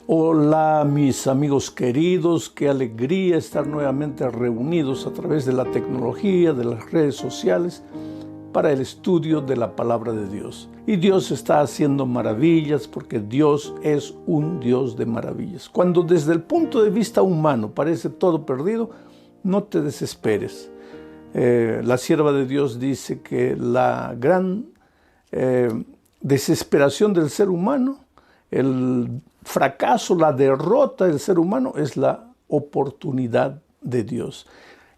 Hola mis amigos queridos, qué alegría estar nuevamente reunidos a través de la tecnología, de las redes sociales, para el estudio de la palabra de Dios. Y Dios está haciendo maravillas porque Dios es un Dios de maravillas. Cuando desde el punto de vista humano parece todo perdido, no te desesperes. La sierva de Dios dice que la gran desesperación del ser humano, el fracaso, la derrota del ser humano es la oportunidad de Dios.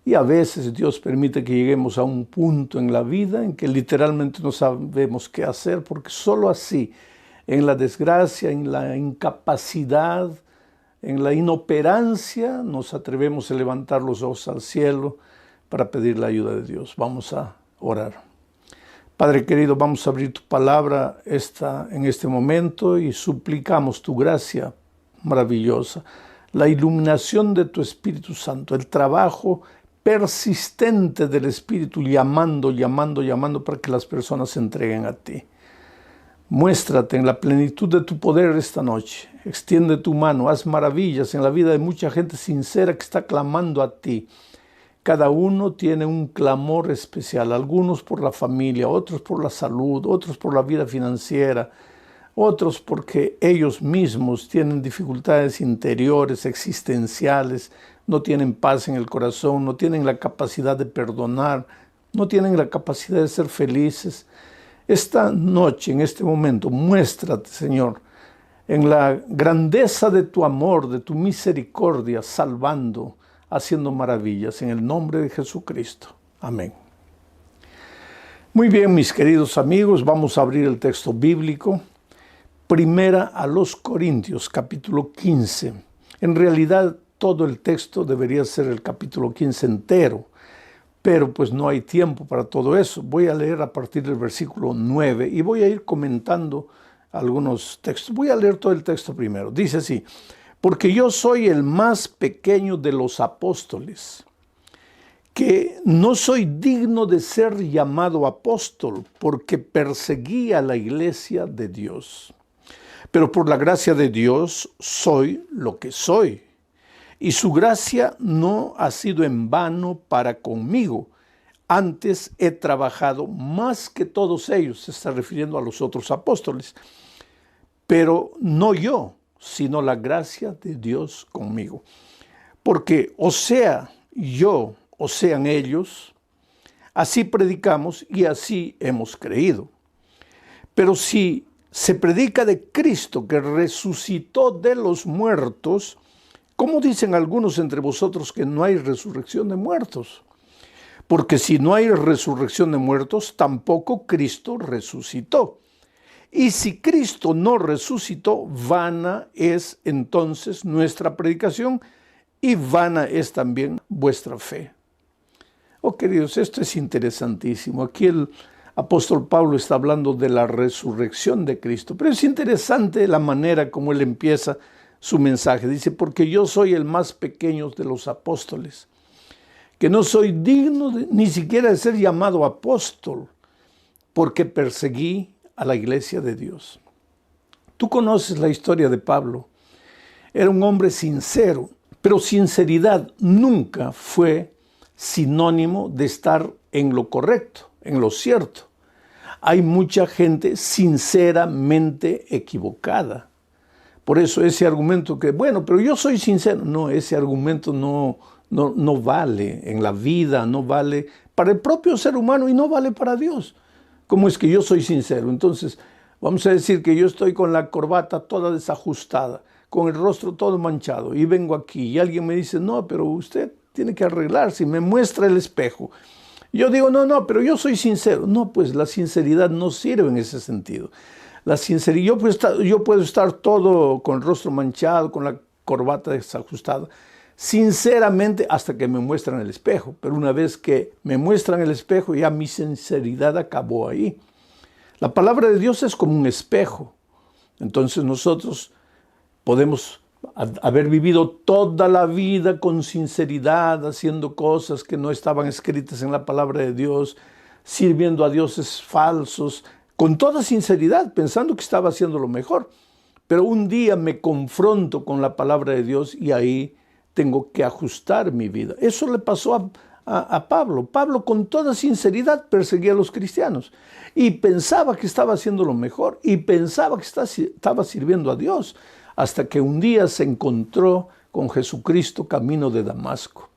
Y a veces Dios permite que lleguemos a un punto en la vida en que literalmente no sabemos qué hacer, porque solo así, en la desgracia, en la incapacidad, en la inoperancia, nos atrevemos a levantar los ojos al cielo para pedir la ayuda de Dios. Vamos a orar. Padre querido, vamos a abrir tu palabra en este momento y suplicamos tu gracia maravillosa, la iluminación de tu Espíritu Santo, el trabajo persistente del Espíritu llamando para que las personas se entreguen a ti. Muéstrate en la plenitud de tu poder esta noche. Extiende tu mano, haz maravillas en la vida de mucha gente sincera que está clamando a ti. Cada uno tiene un clamor especial, algunos por la familia, otros por la salud, otros por la vida financiera, otros porque ellos mismos tienen dificultades interiores, existenciales, no tienen paz en el corazón, no tienen la capacidad de perdonar, no tienen la capacidad de ser felices. Esta noche, en este momento, muéstrate, Señor, en la grandeza de tu amor, de tu misericordia, salvando, haciendo maravillas, en el nombre de Jesucristo. Amén. Muy bien, mis queridos amigos, vamos a abrir el texto bíblico. Primera a los Corintios, capítulo 15. En realidad, todo el texto debería ser el capítulo 15 entero, pero pues no hay tiempo para todo eso. Voy a leer a partir del versículo 9 y voy a ir comentando algunos textos. Voy a leer todo el texto primero. Dice así: porque yo soy el más pequeño de los apóstoles, que no soy digno de ser llamado apóstol, porque perseguí a la iglesia de Dios. Pero por la gracia de Dios soy lo que soy, y su gracia no ha sido en vano para conmigo. Antes he trabajado más que todos ellos, se está refiriendo a los otros apóstoles, pero no yo, sino la gracia de Dios conmigo. Porque o sea yo, o sean ellos, así predicamos y así hemos creído. Pero si se predica de Cristo que resucitó de los muertos, ¿cómo dicen algunos entre vosotros que no hay resurrección de muertos? Porque si no hay resurrección de muertos, tampoco Cristo resucitó. Y si Cristo no resucitó, vana es entonces nuestra predicación y vana es también vuestra fe. Oh, queridos, esto es interesantísimo. Aquí el apóstol Pablo está hablando de la resurrección de Cristo, pero es interesante la manera como él empieza su mensaje. Dice, porque yo soy el más pequeño de los apóstoles, que no soy digno ni siquiera de ser llamado apóstol, porque perseguí a la iglesia de Dios. Tú conoces la historia de Pablo. Era un hombre sincero, pero sinceridad nunca fue sinónimo de estar en lo correcto, en lo cierto. Hay mucha gente sinceramente equivocada. Por eso ese argumento que, bueno, pero yo soy sincero. No, ese argumento no vale en la vida, no vale para el propio ser humano y no vale para Dios. ¿Cómo es que yo soy sincero? Entonces, vamos a decir que yo estoy con la corbata toda desajustada, con el rostro todo manchado, y vengo aquí y alguien me dice, no, pero usted tiene que arreglarse, y me muestra el espejo. Yo digo, no, pero yo soy sincero. No, pues la sinceridad no sirve en ese sentido. La sinceridad, yo puedo estar todo con el rostro manchado, con la corbata desajustada, sinceramente hasta que me muestran el espejo. Pero una vez que me muestran el espejo, ya mi sinceridad acabó ahí. La palabra de Dios es como un espejo. Entonces nosotros podemos haber vivido toda la vida con sinceridad, haciendo cosas que no estaban escritas en la palabra de Dios, sirviendo a dioses falsos, con toda sinceridad, pensando que estaba haciendo lo mejor. pero un día me confronto con la palabra de Dios y ahí tengo que ajustar mi vida. Eso le pasó a Pablo. Pablo con toda sinceridad perseguía a los cristianos y pensaba que estaba haciendo lo mejor y pensaba que estaba sirviendo a Dios, hasta que un día se encontró con Jesucristo camino de Damasco.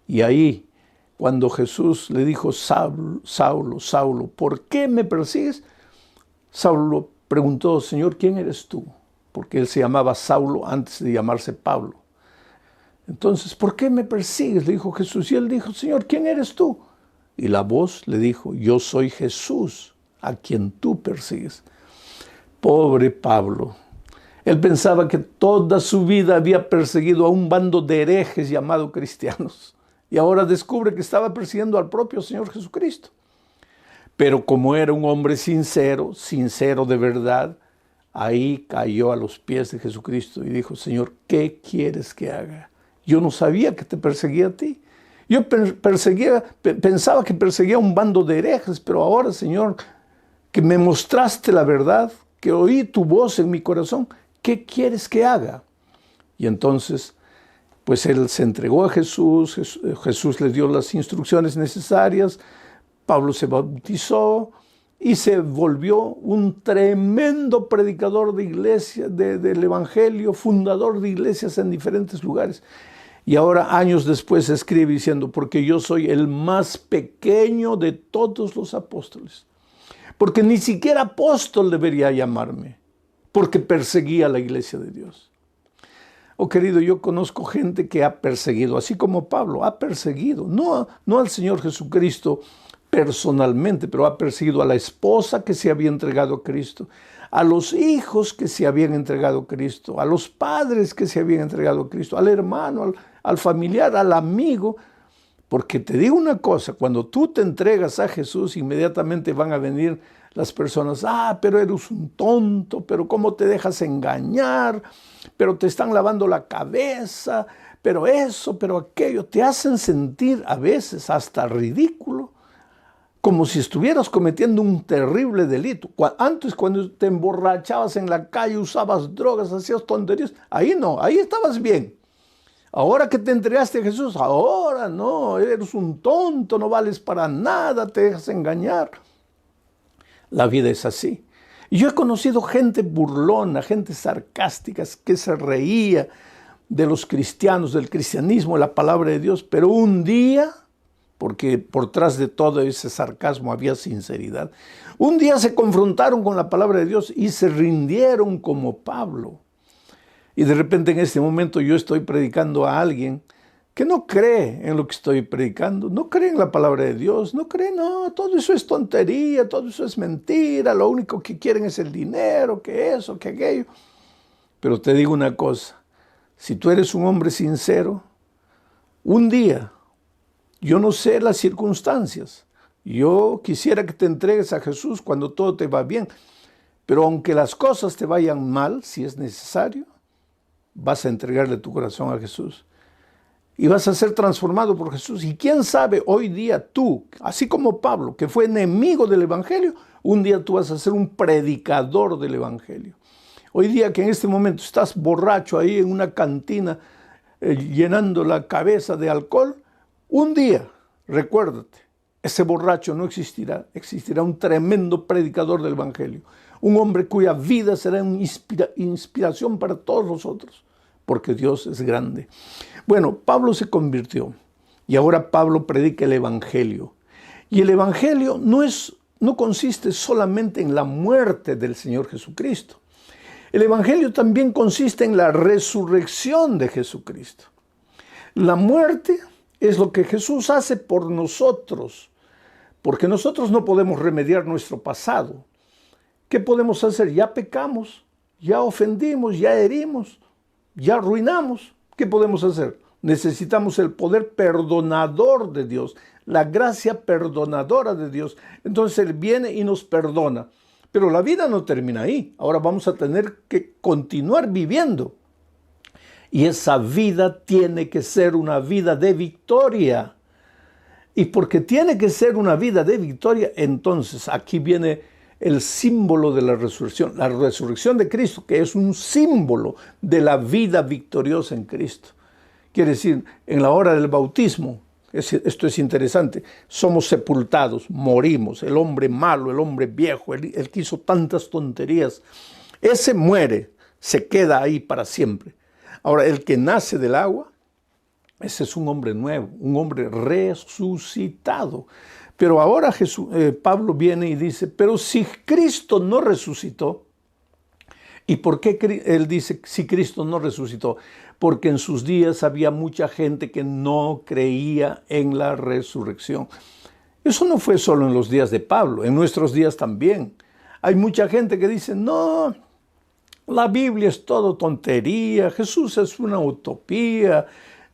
Y ahí, cuando Jesús le dijo: Saulo, Saulo, Saulo, ¿por qué me persigues? Saulo preguntó: Señor, ¿quién eres tú? Porque él se llamaba Saulo antes de llamarse Pablo. Entonces, ¿por qué me persigues?, le dijo Jesús. Y él dijo: Señor, ¿quién eres tú? Y la voz le dijo: yo soy Jesús, a quien tú persigues. Pobre Pablo. Él pensaba que toda su vida había perseguido a un bando de herejes llamados cristianos. Y ahora descubre que estaba persiguiendo al propio Señor Jesucristo. Pero como era un hombre sincero, sincero de verdad, ahí cayó a los pies de Jesucristo y dijo: Señor, ¿qué quieres que haga? Yo no sabía que te perseguía a ti. Yo pensaba que perseguía a un bando de herejes, pero ahora, Señor, que me mostraste la verdad, que oí tu voz en mi corazón, ¿qué quieres que haga? Y entonces, pues él se entregó a Jesús, Jesús le dio las instrucciones necesarias, Pablo se bautizó y se volvió un tremendo predicador de iglesia, del evangelio, fundador de iglesias en diferentes lugares. Y ahora, años después, escribe diciendo: porque yo soy el más pequeño de todos los apóstoles. Porque ni siquiera apóstol debería llamarme, porque perseguía a la iglesia de Dios. Oh, querido, yo conozco gente que ha perseguido, así como Pablo, ha perseguido, no al Señor Jesucristo personalmente, pero ha perseguido a la esposa que se había entregado a Cristo, a los hijos que se habían entregado a Cristo, a los padres que se habían entregado a Cristo, al hermano, al familiar, al amigo. Porque te digo una cosa, cuando tú te entregas a Jesús, inmediatamente van a venir las personas: pero eres un tonto, pero cómo te dejas engañar, pero te están lavando la cabeza, pero eso, pero aquello. Te hacen sentir a veces hasta ridículo, como si estuvieras cometiendo un terrible delito. Antes, cuando te emborrachabas en la calle, usabas drogas, hacías tonterías, ahí no, ahí estabas bien. Ahora que te entregaste a Jesús, ahora no, eres un tonto, no vales para nada, te dejas engañar. La vida es así. Y yo he conocido gente burlona, gente sarcástica, que se reía de los cristianos, del cristianismo, de la palabra de Dios, pero un día, porque por detrás de todo ese sarcasmo había sinceridad, un día se confrontaron con la palabra de Dios y se rindieron como Pablo. Y de repente, en este momento, yo estoy predicando a alguien que no cree en lo que estoy predicando, no cree en la palabra de Dios, no cree, no, todo eso es tontería, todo eso es mentira, lo único que quieren es el dinero, que eso, que aquello. Pero te digo una cosa, si tú eres un hombre sincero, un día, yo no sé las circunstancias, yo quisiera que te entregues a Jesús cuando todo te va bien, pero aunque las cosas te vayan mal, si es necesario, vas a entregarle tu corazón a Jesús y vas a ser transformado por Jesús. Y quién sabe, hoy día tú, así como Pablo, que fue enemigo del evangelio, un día tú vas a ser un predicador del evangelio. Hoy día, que en este momento estás borracho ahí en una cantina, llenando la cabeza de alcohol, un día, recuérdate, ese borracho no existirá, existirá un tremendo predicador del evangelio, un hombre cuya vida será una inspiración para todos nosotros, porque Dios es grande. Bueno, Pablo se convirtió y ahora Pablo predica el evangelio. Y el evangelio no consiste solamente en la muerte del Señor Jesucristo. El evangelio también consiste en la resurrección de Jesucristo. La muerte es lo que Jesús hace por nosotros, porque nosotros no podemos remediar nuestro pasado. ¿Qué podemos hacer? Ya pecamos, ya ofendimos, ya herimos, ya arruinamos. ¿Qué podemos hacer? Necesitamos el poder perdonador de Dios, la gracia perdonadora de Dios. Entonces Él viene y nos perdona. Pero la vida no termina ahí. Ahora vamos a tener que continuar viviendo. Y esa vida tiene que ser una vida de victoria. Y porque tiene que ser una vida de victoria, entonces aquí viene el símbolo de la resurrección de Cristo, que es un símbolo de la vida victoriosa en Cristo. Quiere decir, en la hora del bautismo, esto es interesante, somos sepultados, morimos, el hombre malo, el hombre viejo, el que hizo tantas tonterías, ese muere, se queda ahí para siempre. Ahora, el que nace del agua, ese es un hombre nuevo, un hombre resucitado. Pero ahora Pablo viene y dice, pero si Cristo no resucitó, ¿y por qué él dice si Cristo no resucitó? Porque en sus días había mucha gente que no creía en la resurrección. Eso no fue solo en los días de Pablo, en nuestros días también. Hay mucha gente que dice, no, la Biblia es todo tontería, Jesús es una utopía,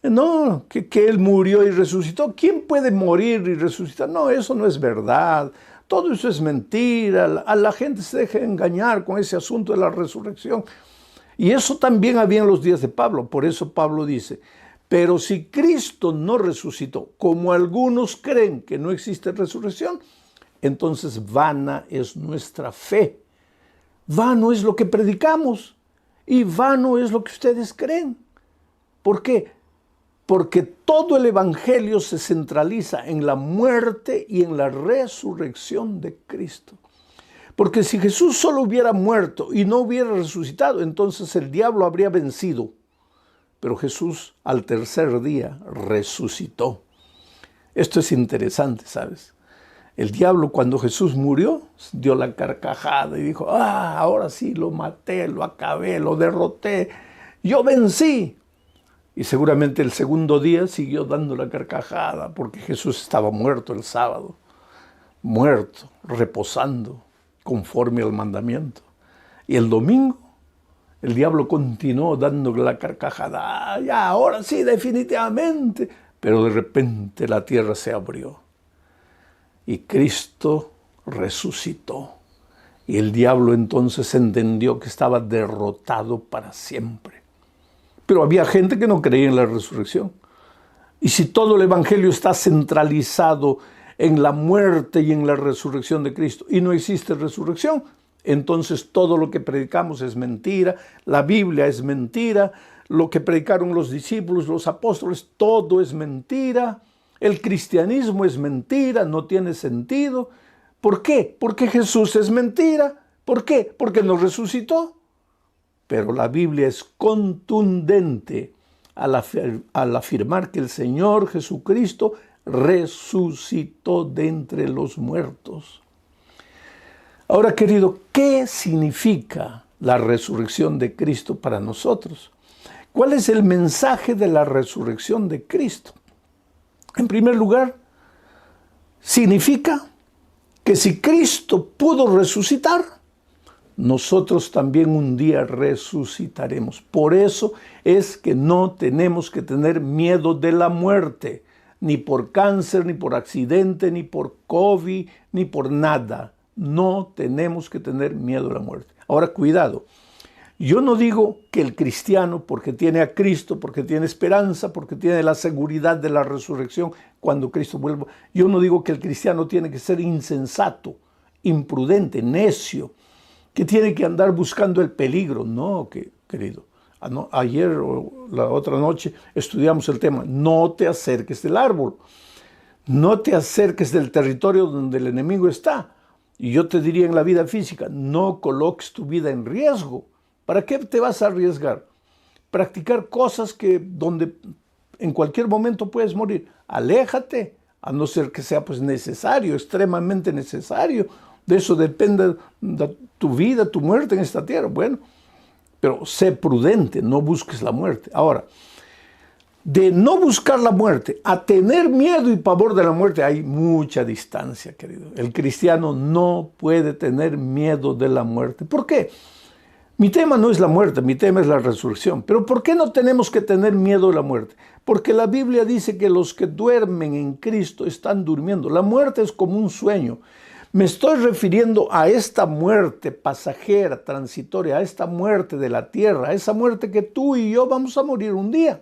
no, que Él murió y resucitó. ¿Quién puede morir y resucitar? No, eso no es verdad. Todo eso es mentira. A la gente se deja engañar con ese asunto de la resurrección. Y eso también había en los días de Pablo. Por eso Pablo dice, pero si Cristo no resucitó, como algunos creen que no existe resurrección, entonces vana es nuestra fe. Vano es lo que predicamos y vano es lo que ustedes creen. ¿Por qué? Porque todo el evangelio se centraliza en la muerte y en la resurrección de Cristo. Porque si Jesús solo hubiera muerto y no hubiera resucitado, entonces el diablo habría vencido. Pero Jesús al tercer día resucitó. Esto es interesante, ¿sabes? El diablo cuando Jesús murió dio la carcajada y dijo, ahora sí lo maté, lo acabé, lo derroté, yo vencí. Y seguramente el segundo día siguió dando la carcajada porque Jesús estaba muerto el sábado, muerto, reposando, conforme al mandamiento. Y el domingo el diablo continuó dando la carcajada, ya, ahora sí, definitivamente. Pero de repente la tierra se abrió y Cristo resucitó. Y el diablo entonces entendió que estaba derrotado para siempre. Pero había gente que no creía en la resurrección. Y si todo el evangelio está centralizado en la muerte y en la resurrección de Cristo y no existe resurrección, entonces todo lo que predicamos es mentira, la Biblia es mentira, lo que predicaron los discípulos, los apóstoles, todo es mentira, el cristianismo es mentira, no tiene sentido. ¿Por qué? Porque Jesús es mentira. ¿Por qué? Porque nos resucitó. Pero la Biblia es contundente al afirmar que el Señor Jesucristo resucitó de entre los muertos. Ahora, querido, ¿qué significa la resurrección de Cristo para nosotros? ¿Cuál es el mensaje de la resurrección de Cristo? En primer lugar, significa que si Cristo pudo resucitar, nosotros también un día resucitaremos. Por eso es que no tenemos que tener miedo de la muerte, ni por cáncer, ni por accidente, ni por COVID, ni por nada. No tenemos que tener miedo de la muerte. Ahora, cuidado. Yo no digo que el cristiano, porque tiene a Cristo, porque tiene esperanza, porque tiene la seguridad de la resurrección cuando Cristo vuelva, yo no digo que el cristiano tiene que ser insensato, imprudente, necio, que tiene que andar buscando el peligro. No, querido. Ayer o la otra noche estudiamos el tema. No te acerques del árbol. No te acerques del territorio donde el enemigo está. Y yo te diría en la vida física, no coloques tu vida en riesgo. ¿Para qué te vas a arriesgar? Practicar cosas donde en cualquier momento puedes morir. Aléjate, a no ser que sea pues necesario, extremadamente necesario. De eso depende tu vida, tu muerte en esta tierra. Bueno, pero sé prudente, no busques la muerte. Ahora, de no buscar la muerte a tener miedo y pavor de la muerte hay mucha distancia, querido. El cristiano no puede tener miedo de la muerte. ¿Por qué? Mi tema no es la muerte, mi tema es la resurrección. Pero ¿por qué no tenemos que tener miedo de la muerte? Porque la Biblia dice que los que duermen en Cristo están durmiendo. La muerte es como un sueño. Me estoy refiriendo a esta muerte pasajera, transitoria, a esta muerte de la tierra, a esa muerte que tú y yo vamos a morir un día.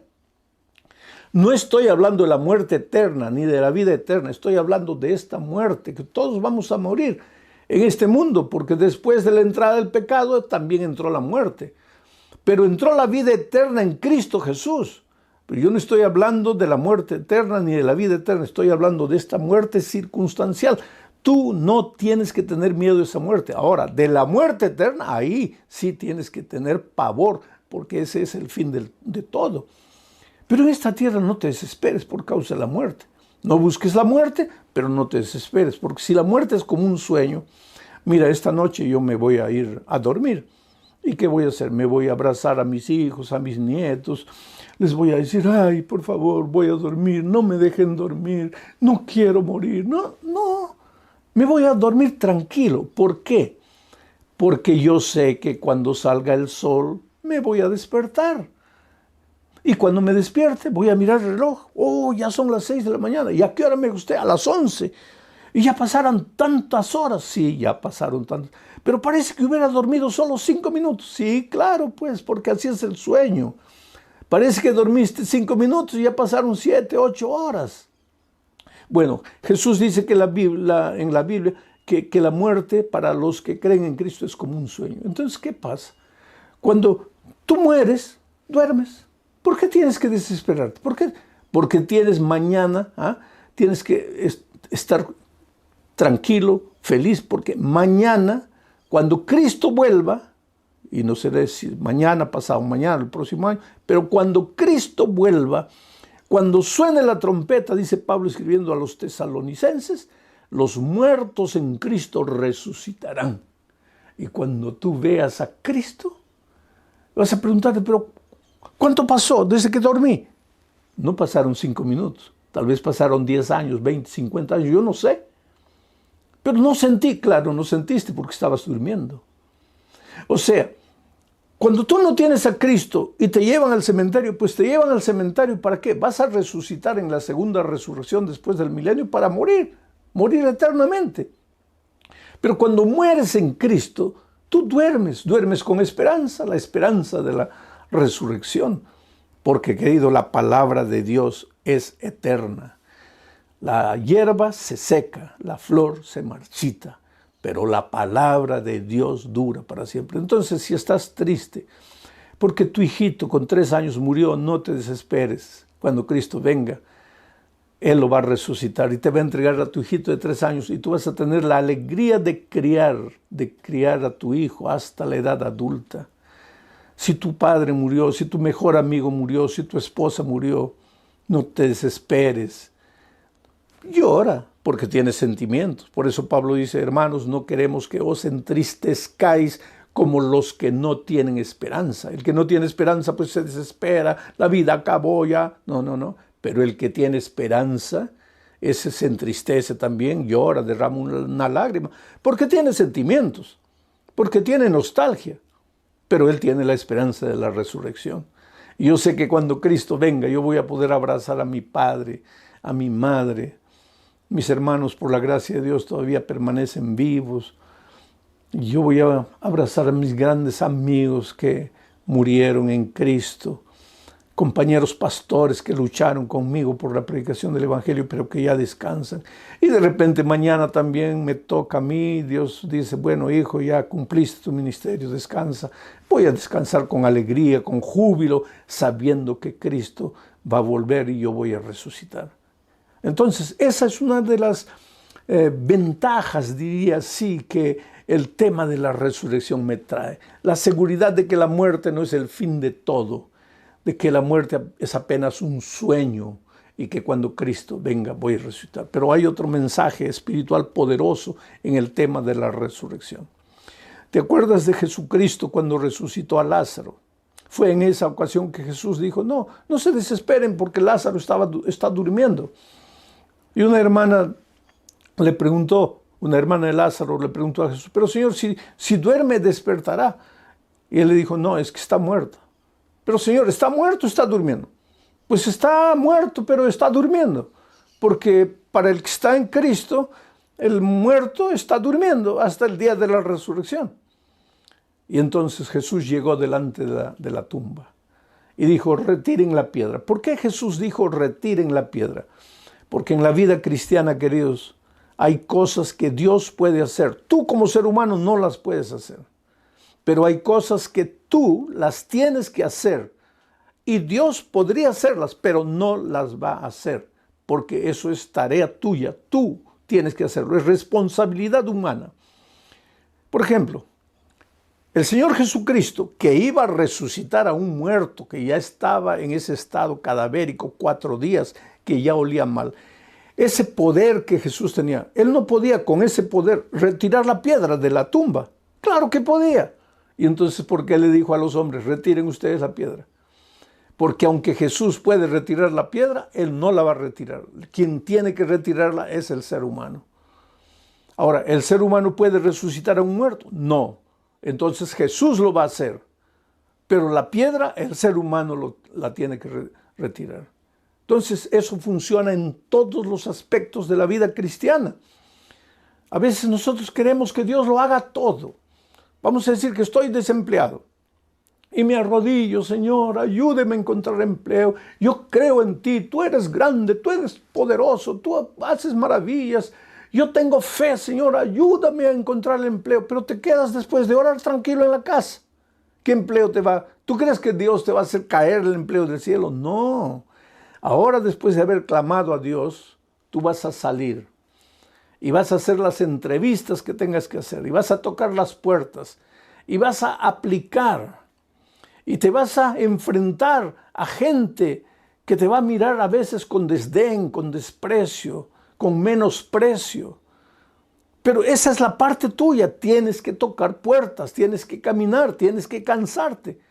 No estoy hablando de la muerte eterna ni de la vida eterna, estoy hablando de esta muerte, que todos vamos a morir. en este mundo, porque después de la entrada del pecado también entró la muerte. Pero entró la vida eterna en Cristo Jesús. Pero yo no estoy hablando de la muerte eterna ni de la vida eterna, estoy hablando de esta muerte circunstancial. Tú no tienes que tener miedo de esa muerte. Ahora, de la muerte eterna, ahí sí tienes que tener pavor, porque ese es el fin de todo. Pero en esta tierra no te desesperes por causa de la muerte. No busques la muerte, pero no te desesperes, porque si la muerte es como un sueño, mira, esta noche yo me voy a ir a dormir. ¿Y qué voy a hacer? Me voy a abrazar a mis hijos, a mis nietos. Les voy a decir, ay, por favor, voy a dormir, no me dejen dormir, no quiero morir. No, me voy a dormir tranquilo. ¿Por qué? Porque yo sé que cuando salga el sol me voy a despertar. Y cuando me despierte voy a mirar el reloj. Oh, ya son las 6 de la mañana. ¿Y a qué hora me gusté? A las 11. Y ya pasaron tantas horas. Sí, ya pasaron tantas. Pero parece que hubiera dormido solo 5 minutos. Sí, claro, pues, porque así es el sueño. Parece que dormiste 5 minutos y ya pasaron 7, 8 horas. Bueno, Jesús dice que en la Biblia que la muerte para los que creen en Cristo es como un sueño. Entonces, ¿qué pasa? Cuando tú mueres, duermes. ¿Por qué tienes que desesperarte? ¿Por qué? Porque tienes mañana, tienes que estar tranquilo, feliz, porque mañana, cuando Cristo vuelva, y no sé si mañana, pasado mañana, el próximo año, pero cuando Cristo vuelva, cuando suene la trompeta, dice Pablo escribiendo a los tesalonicenses, los muertos en Cristo resucitarán. Y cuando tú veas a Cristo, vas a preguntarte, pero ¿cuánto pasó desde que dormí? No pasaron 5 minutos, tal vez pasaron 10 años, 20, 50 años, yo no sé. Pero no sentí, claro, no sentiste porque estabas durmiendo. O sea, cuando tú no tienes a Cristo y te llevan al cementerio, pues te llevan al cementerio ¿para qué? Vas a resucitar en la segunda resurrección después del milenio para morir eternamente. Pero cuando mueres en Cristo, tú duermes con esperanza, la esperanza de la resurrección. Porque, querido, la palabra de Dios es eterna. La hierba se seca, la flor se marchita, pero la palabra de Dios dura para siempre. Entonces, si estás triste porque tu hijito con 3 años murió, no te desesperes. Cuando Cristo venga, Él lo va a resucitar y te va a entregar a tu hijito de 3 años y tú vas a tener la alegría de criar a tu hijo hasta la edad adulta. Si tu padre murió, si tu mejor amigo murió, si tu esposa murió, no te desesperes. Llora porque tienes sentimientos. Por eso Pablo dice, hermanos, no queremos que os entristezcáis como los que no tienen esperanza. El que no tiene esperanza pues se desespera, la vida acabó ya. No. Pero el que tiene esperanza, ese se entristece también, llora, derrama una lágrima, porque tiene sentimientos, porque tiene nostalgia. Pero él tiene la esperanza de la resurrección. Y yo sé que cuando Cristo venga, yo voy a poder abrazar a mi padre, a mi madre. Mis hermanos, por la gracia de Dios, todavía permanecen vivos. Y yo voy a abrazar a mis grandes amigos que murieron en Cristo. Compañeros pastores que lucharon conmigo por la predicación del Evangelio, pero que ya descansan. Y de repente mañana también me toca a mí. Dios dice, bueno, hijo, ya cumpliste tu ministerio, descansa. Voy a descansar con alegría, con júbilo, sabiendo que Cristo va a volver y yo voy a resucitar. Entonces, esa es una de las ventajas, diría así, que el tema de la resurrección me trae. La seguridad de que la muerte no es el fin de todo, de que la muerte es apenas un sueño y que cuando Cristo venga voy a resucitar. Pero hay otro mensaje espiritual poderoso en el tema de la resurrección. ¿Te acuerdas de Jesucristo cuando resucitó a Lázaro? Fue en esa ocasión que Jesús dijo, no se desesperen porque Lázaro está durmiendo. Y una hermana de Lázaro le preguntó a Jesús, pero Señor, si duerme, despertará. Y él le dijo, no, es que está muerto. Pero Señor, ¿está muerto o está durmiendo? Pues está muerto, pero está durmiendo. Porque para el que está en Cristo, el muerto está durmiendo hasta el día de la resurrección. Y entonces Jesús llegó delante de la tumba y dijo, retiren la piedra. ¿Por qué Jesús dijo, retiren la piedra? Porque en la vida cristiana, queridos, Hay cosas que Dios puede hacer. Tú como ser humano no las puedes hacer. Pero hay cosas que tú las tienes que hacer. Y Dios podría hacerlas, pero no las va a hacer. Porque eso es tarea tuya. Tú tienes que hacerlo. Es responsabilidad humana. Por ejemplo, el Señor Jesucristo, que iba a resucitar a un muerto, que ya estaba en ese estado cadavérico 4 días, que ya olía mal. Ese poder que Jesús tenía, Él no podía con ese poder retirar la piedra de la tumba. Claro que podía. Y entonces, ¿por qué le dijo a los hombres, retiren ustedes la piedra? Porque aunque Jesús puede retirar la piedra, Él no la va a retirar. Quien tiene que retirarla es el ser humano. Ahora, ¿el ser humano puede resucitar a un muerto? No. Entonces Jesús lo va a hacer. Pero la piedra, el ser humano la tiene que retirar. Entonces, eso funciona en todos los aspectos de la vida cristiana. A veces nosotros queremos que Dios lo haga todo. Vamos a decir que estoy desempleado y me arrodillo, Señor, ayúdeme a encontrar empleo. Yo creo en ti, tú eres grande, tú eres poderoso, tú haces maravillas. Yo tengo fe, Señor, ayúdame a encontrar el empleo. Pero te quedas después de orar tranquilo en la casa. ¿Qué empleo te va? ¿Tú crees que Dios te va a hacer caer el empleo del cielo? No. Ahora, después de haber clamado a Dios, tú vas a salir y vas a hacer las entrevistas que tengas que hacer y vas a tocar las puertas y vas a aplicar y te vas a enfrentar a gente que te va a mirar a veces con desdén, con desprecio, con menosprecio. Pero esa es la parte tuya. Tienes que tocar puertas, tienes que caminar, tienes que cansarte.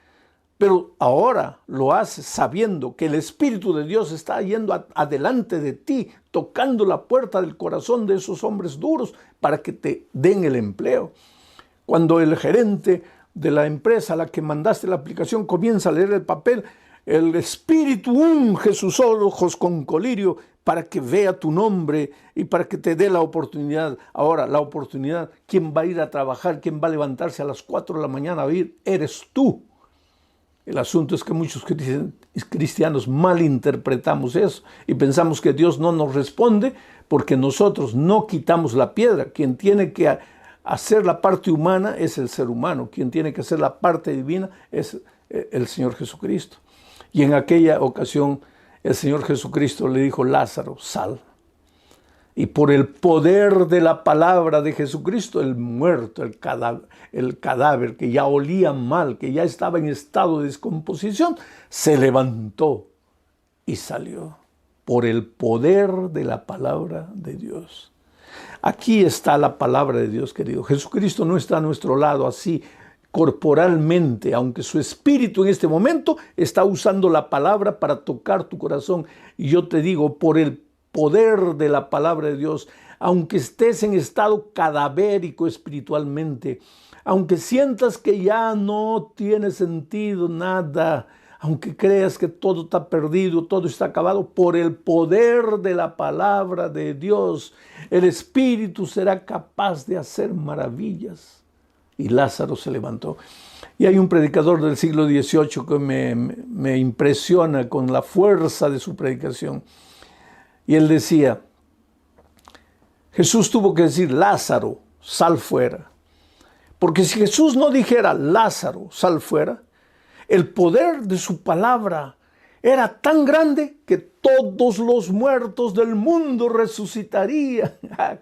Pero ahora lo haces sabiendo que el Espíritu de Dios está yendo adelante de ti, tocando la puerta del corazón de esos hombres duros para que te den el empleo. Cuando el gerente de la empresa a la que mandaste la aplicación comienza a leer el papel, el Espíritu unge sus ojos con colirio para que vea tu nombre y para que te dé la oportunidad. Ahora, la oportunidad, ¿quién va a ir a trabajar? ¿Quién va a levantarse a las 4 de la mañana a ir? Eres tú. El asunto es que muchos cristianos malinterpretamos eso y pensamos que Dios no nos responde porque nosotros no quitamos la piedra. Quien tiene que hacer la parte humana es el ser humano. Quien tiene que hacer la parte divina es el Señor Jesucristo. Y en aquella ocasión el Señor Jesucristo le dijo, Lázaro, sal. Y por el poder de la palabra de Jesucristo, el muerto, el cadáver que ya olía mal, que ya estaba en estado de descomposición, se levantó y salió. Por el poder de la palabra de Dios. Aquí está la palabra de Dios, querido. Jesucristo no está a nuestro lado así corporalmente, aunque su espíritu en este momento está usando la palabra para tocar tu corazón. Y yo te digo, por el poder de la palabra de Dios, aunque estés en estado cadavérico espiritualmente, aunque sientas que ya no tiene sentido nada, aunque creas que todo está perdido, todo está acabado, por el poder de la palabra de Dios, el Espíritu será capaz de hacer maravillas. Y Lázaro se levantó. Y hay un predicador del siglo XVIII que me impresiona con la fuerza de su predicación. Y él decía, Jesús tuvo que decir, Lázaro, sal fuera. Porque si Jesús no dijera, Lázaro, sal fuera, el poder de su palabra era tan grande que todos los muertos del mundo resucitarían.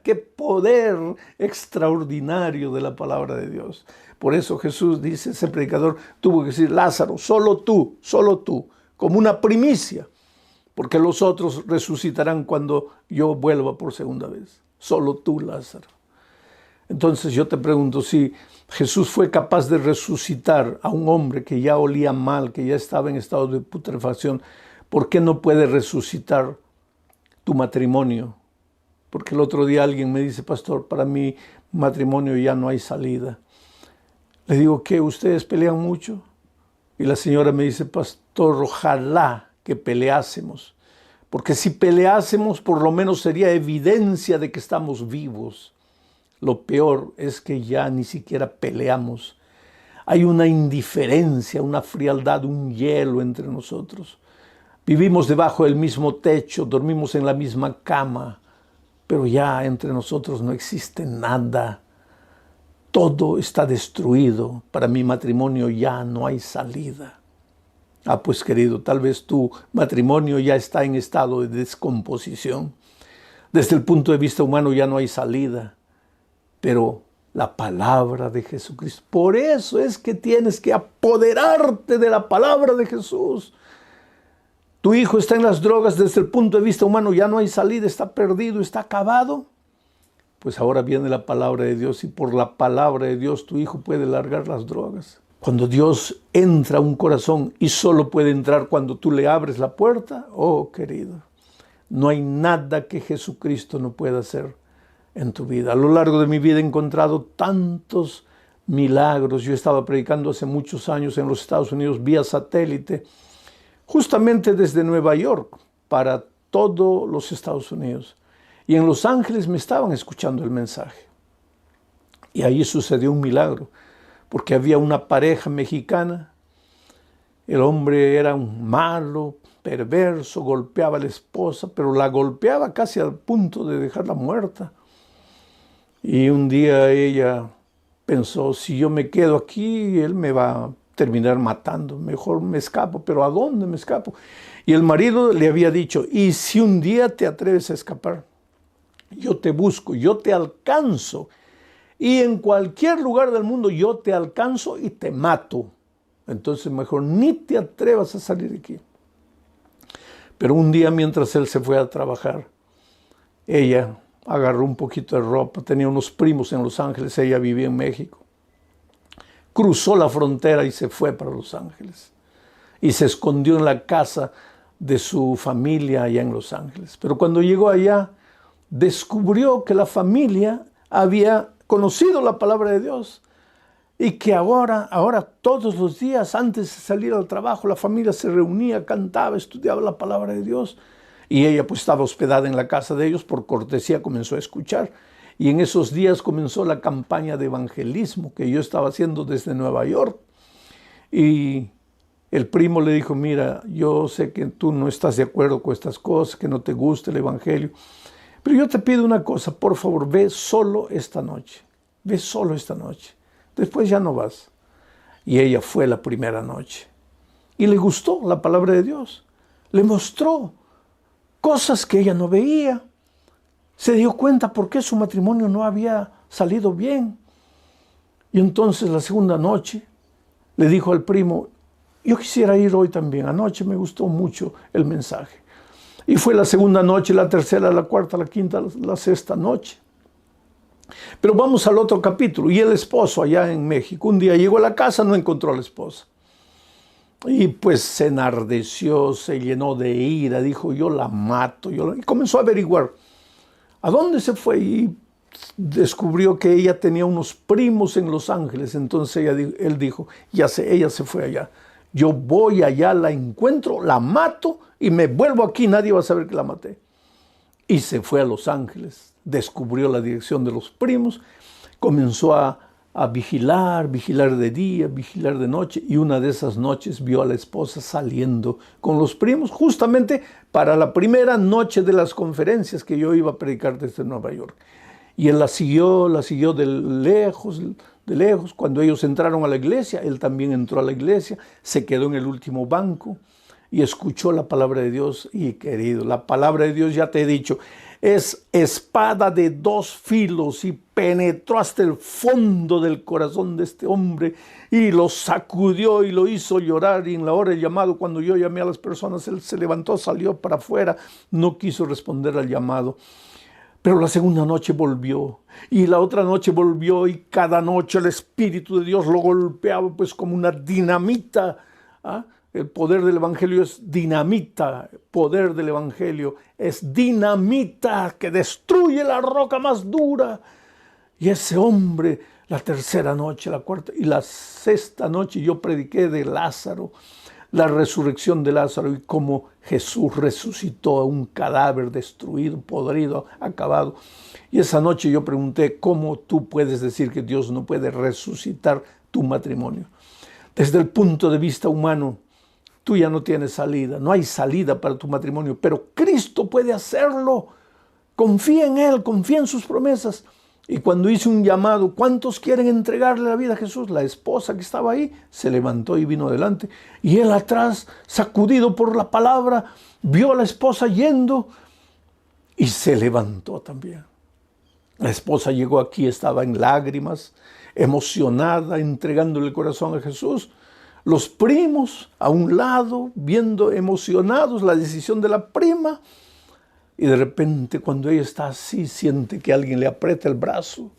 ¡Qué poder extraordinario de la palabra de Dios! Por eso Jesús dice, ese predicador tuvo que decir, Lázaro, solo tú, como una primicia. Porque los otros resucitarán cuando yo vuelva por segunda vez. Solo tú, Lázaro. Entonces yo te pregunto, si Jesús fue capaz de resucitar a un hombre que ya olía mal, que ya estaba en estado de putrefacción, ¿por qué no puede resucitar tu matrimonio? Porque el otro día alguien me dice, pastor, para mi matrimonio ya no hay salida. Le digo, ¿qué? ¿Ustedes pelean mucho? Y la señora me dice, pastor, ojalá que peleásemos. Porque si peleásemos, por lo menos sería evidencia de que estamos vivos. Lo peor es que ya ni siquiera peleamos. Hay una indiferencia, una frialdad, un hielo entre nosotros. Vivimos debajo del mismo techo, dormimos en la misma cama. pero ya entre nosotros no existe nada. Todo está destruido. Para mi matrimonio ya no hay salida. Ah, pues querido, tal vez tu matrimonio ya está en estado de descomposición. Desde el punto de vista humano ya no hay salida. Pero la palabra de Jesucristo. Por eso es que tienes que apoderarte de la palabra de Jesús. Tu hijo está en las drogas, desde el punto de vista humano ya no hay salida, está perdido, está acabado. Pues ahora viene la palabra de Dios y por la palabra de Dios tu hijo puede largar las drogas. Cuando Dios entra a un corazón y solo puede entrar cuando tú le abres la puerta, oh querido, no hay nada que Jesucristo no pueda hacer en tu vida. A lo largo de mi vida he encontrado tantos milagros. Yo estaba predicando hace muchos años en los Estados Unidos vía satélite, justamente desde Nueva York para todos los Estados Unidos. Y en Los Ángeles me estaban escuchando el mensaje. Y ahí sucedió un milagro, porque había una pareja mexicana. El hombre era un malo, perverso, golpeaba a la esposa, pero la golpeaba casi al punto de dejarla muerta. Y un día ella pensó, si yo me quedo aquí, él me va a terminar matando, mejor me escapo, pero ¿a dónde me escapo? Y el marido le había dicho, y si un día te atreves a escapar, yo te busco, yo te alcanzo, y en cualquier lugar del mundo yo te alcanzo y te mato. Entonces mejor ni te atrevas a salir de aquí. Pero un día mientras él se fue a trabajar, ella agarró un poquito de ropa, tenía unos primos en Los Ángeles, ella vivía en México. Cruzó la frontera y se fue para Los Ángeles. Y se escondió en la casa de su familia allá en Los Ángeles. Pero cuando llegó allá, descubrió que la familia había conocido la palabra de Dios y que ahora todos los días antes de salir al trabajo la familia se reunía, cantaba, estudiaba la palabra de Dios y ella pues estaba hospedada en la casa de ellos, por cortesía comenzó a escuchar y en esos días comenzó la campaña de evangelismo que yo estaba haciendo desde Nueva York y el primo le dijo, mira, yo sé que tú no estás de acuerdo con estas cosas, que no te gusta el evangelio, pero yo te pido una cosa, por favor, ve solo esta noche. Ve solo esta noche. Después ya no vas. Y ella fue la primera noche. Y le gustó la palabra de Dios. Le mostró cosas que ella no veía. Se dio cuenta por qué su matrimonio no había salido bien. Y entonces la segunda noche le dijo al primo, yo quisiera ir hoy también. Anoche me gustó mucho el mensaje. Y fue la segunda noche, la tercera, la cuarta, la quinta, la sexta noche. Pero vamos al otro capítulo. Y el esposo allá en México, un día llegó a la casa, no encontró a la esposa. Y pues se enardeció, se llenó de ira, dijo, yo la mato. Y comenzó a averiguar a dónde se fue y descubrió que ella tenía unos primos en Los Ángeles. Entonces él dijo, ya sé, ella se fue allá. Yo voy allá, la encuentro, la mato y me vuelvo aquí, nadie va a saber que la maté. Y se fue a Los Ángeles, descubrió la dirección de los primos, comenzó a vigilar de día, vigilar de noche, y una de esas noches vio a la esposa saliendo con los primos, justamente para la primera noche de las conferencias que yo iba a predicar desde Nueva York. Y él la siguió de lejos. Cuando ellos entraron a la iglesia, él también entró a la iglesia, se quedó en el último banco y escuchó la palabra de Dios. Y querido, la palabra de Dios, ya te he dicho, es espada de dos filos y penetró hasta el fondo del corazón de este hombre y lo sacudió y lo hizo llorar. Y en la hora del llamado, cuando yo llamé a las personas, él se levantó, salió para afuera, no quiso responder al llamado. Pero la segunda noche volvió y la otra noche volvió y cada noche el Espíritu de Dios lo golpeaba pues como una dinamita. El poder del Evangelio es dinamita, el poder del Evangelio es dinamita que destruye la roca más dura. Y ese hombre, la tercera noche, la cuarta y la sexta noche yo prediqué de Lázaro, la resurrección de Lázaro y cómo Jesús resucitó a un cadáver destruido, podrido, acabado. Y esa noche yo pregunté, ¿cómo tú puedes decir que Dios no puede resucitar tu matrimonio? Desde el punto de vista humano, tú ya no tienes salida, no hay salida para tu matrimonio, pero Cristo puede hacerlo. Confía en Él, confía en sus promesas. Y cuando hice un llamado, ¿cuántos quieren entregarle la vida a Jesús? La esposa que estaba ahí se levantó y vino adelante. Y él atrás, sacudido por la palabra, vio a la esposa yendo y se levantó también. La esposa llegó aquí, estaba en lágrimas, emocionada, entregándole el corazón a Jesús. Los primos a un lado, viendo emocionados la decisión de la prima. Y de repente, cuando ella está así, siente que alguien le aprieta el brazo.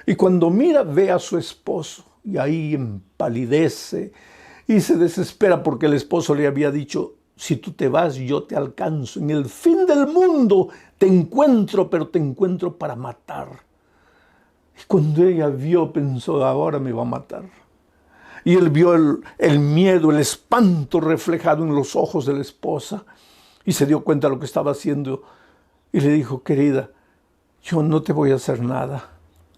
Y cuando mira, ve a su esposo. Y ahí empalidece y se desespera porque el esposo le había dicho: si tú te vas, yo te alcanzo. En el fin del mundo te encuentro, pero te encuentro para matar. Y cuando ella vio, pensó: ahora me va a matar. Y él vio el miedo, el espanto reflejado en los ojos de la esposa. Y se dio cuenta de lo que estaba haciendo. Y le dijo: querida, yo no te voy a hacer nada.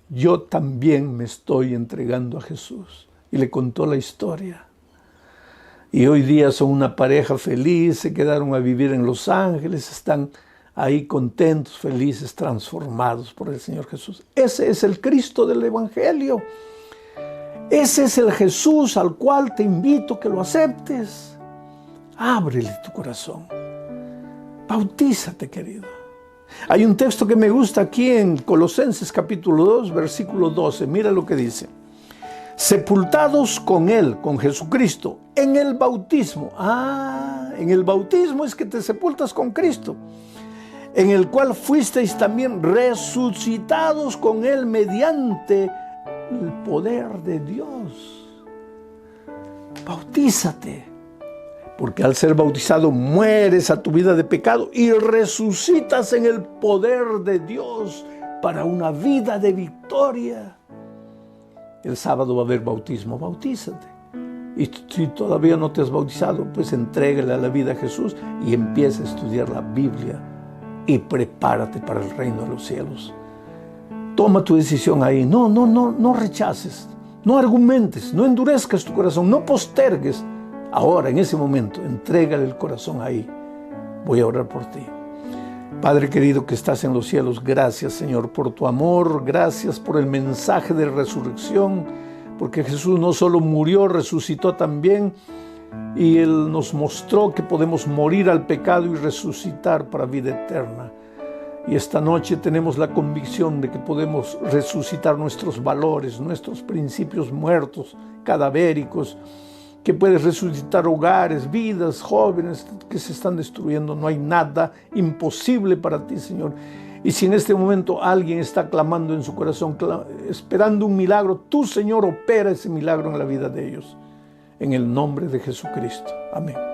Yo también me estoy entregando a Jesús. Y le contó la historia. Y hoy día son una pareja feliz, se quedaron a vivir en Los Ángeles, están ahí contentos, felices, transformados por el Señor Jesús. Ese es el Cristo del Evangelio. Ese es el Jesús al cual te invito que lo aceptes. Ábrele tu corazón. Bautízate, querido. Hay un texto que me gusta aquí en Colosenses capítulo 2, versículo 12. Mira lo que dice. Sepultados con Él, con Jesucristo, en el bautismo. En el bautismo es que te sepultas con Cristo. En el cual fuisteis también resucitados con Él mediante el poder de Dios. Bautízate. Porque al ser bautizado mueres a tu vida de pecado y resucitas en el poder de Dios para una vida de victoria. El sábado va a haber bautismo, bautízate. Y si todavía no te has bautizado, pues entrégale a la vida a Jesús y empieza a estudiar la Biblia y prepárate para el reino de los cielos. Toma tu decisión ahí. No rechaces, no argumentes, no endurezcas tu corazón, no postergues. Ahora, en ese momento, entrégale el corazón ahí. Voy a orar por ti. Padre querido que estás en los cielos, gracias, Señor, por tu amor. Gracias por el mensaje de resurrección. Porque Jesús no solo murió, resucitó también. Y Él nos mostró que podemos morir al pecado y resucitar para vida eterna. Y esta noche tenemos la convicción de que podemos resucitar nuestros valores, nuestros principios muertos, cadavéricos, que puedes resucitar hogares, vidas, jóvenes que se están destruyendo. No hay nada imposible para ti, Señor. Y si en este momento alguien está clamando en su corazón, esperando un milagro, tú, Señor, opera ese milagro en la vida de ellos. En el nombre de Jesucristo. Amén.